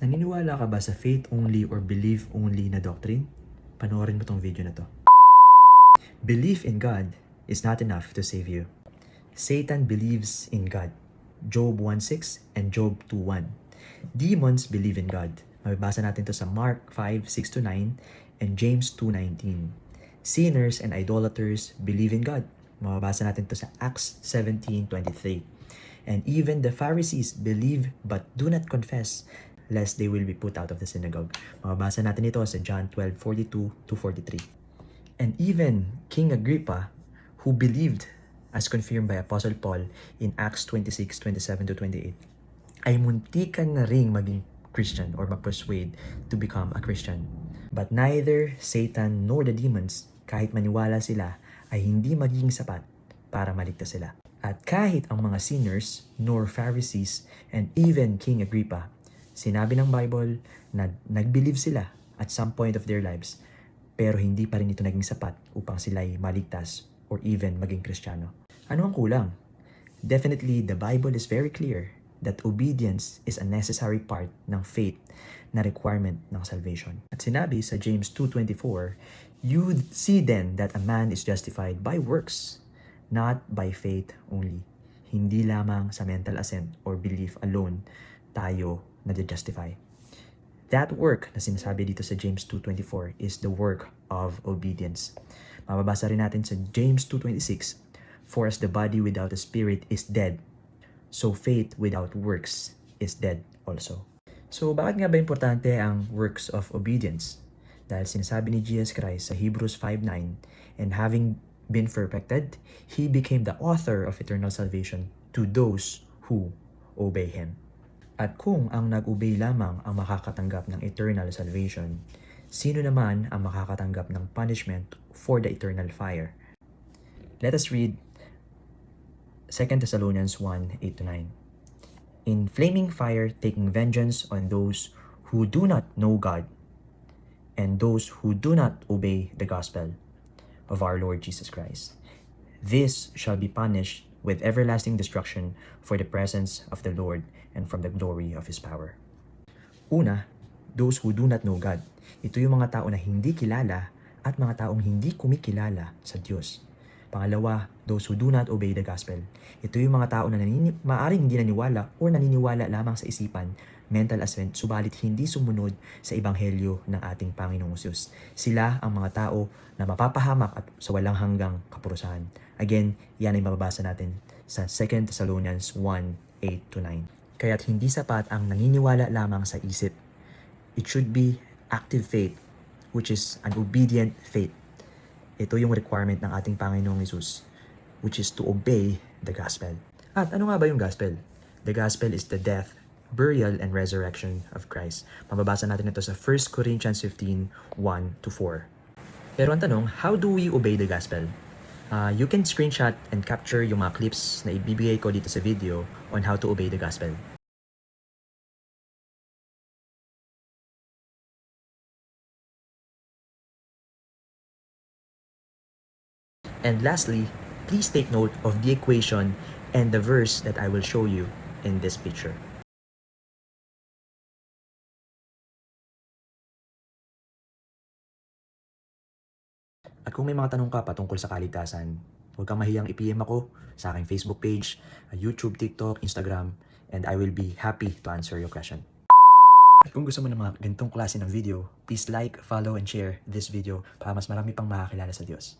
Naniniwala ka ba sa faith only or belief only na doctrine? Panoorin mo tong video na to. Belief in God is not enough to save you. Satan believes in God. Job 1:6 and Job 2:1. Demons believe in God. Mababasa natin to sa Mark 5:6-9 and James 2:19. Sinners and idolaters believe in God. Mababasa natin to sa Acts 17:23. And even the Pharisees believe but do not confess lest they will be put out of the synagogue. Mababasa natin ito sa John 12:42-43. And even King Agrippa, who believed as confirmed by Apostle Paul in Acts 26:27-28, ay muntikan na ring maging Christian or mag-persuade to become a Christian. But neither Satan nor the demons, kahit maniwala sila, ay hindi magiging sapat para maligtas sila. At kahit ang mga sinners, nor Pharisees, and even King Agrippa, sinabi ng Bible na nag-believe sila at some point of their lives, pero hindi pa rin ito naging sapat upang sila'y maligtas or even maging Kristiyano. Ano ang kulang? Definitely, the Bible is very clear that obedience is a necessary part ng faith na requirement ng salvation. At sinabi sa James 2:24, "You see then that a man is justified by works, not by faith only." Hindi lamang sa mental assent or belief alone tayo na-justify. That work na sinasabi dito sa James 2:24 is the work of obedience. Mababasa rin natin sa James 2:26, "For as the body without a spirit is dead, so faith without works is dead also." So bakit nga ba importante ang works of obedience? Dahil sinasabi ni Jesus Christ sa Hebrews 5:9, "And having been perfected, He became the author of eternal salvation to those who obey Him." At kung ang nag-obey lamang ang makakatanggap ng eternal salvation, sino naman ang makakatanggap ng punishment for the eternal fire? Let us read 2 Thessalonians 1:8-9. "In flaming fire taking vengeance on those who do not know God and those who do not obey the gospel of our Lord Jesus Christ. This shall be punished with everlasting destruction for the presence of the Lord and from the glory of His power." Una, those who do not know God. Ito yung mga tao na hindi kilala at mga taong hindi kumikilala sa Diyos. Pangalawa, those who do not obey the gospel. Ito yung mga tao na maaaring hindi naniwala o naniniwala lamang sa isipan, mental assent, subalit hindi sumunod sa ebanghelyo ng ating Panginoong Hesus. Sila ang mga tao na mapapahamak at sa walang hanggang kaparusahan. Again, yan ay mababasa natin sa 2 Thessalonians 1:8-9. Kaya't hindi sapat ang naniniwala lamang sa isip. It should be active faith, which is an obedient faith. Ito yung requirement ng ating Panginoong Hesus, which is to obey the gospel. At ano nga ba yung gospel? The gospel is the death, burial, and resurrection of Christ. Mababasa natin ito sa 1 Corinthians 15:1-4. Pero ang tanong, how do we obey the gospel? You can screenshot and capture yung mga clips na ibibigay ko dito sa video on how to obey the gospel. And lastly, please take note of the equation and the verse that I will show you in this picture. At kung may mga tanong ka patungkol sa kaligtasan, huwag kang mahiyang i-PM ako sa aking Facebook page, YouTube, TikTok, Instagram, and I will be happy to answer your question. At kung gusto mo ng mga ganitong klase ng video, please like, follow, and share this video para mas marami pang makakilala sa Diyos.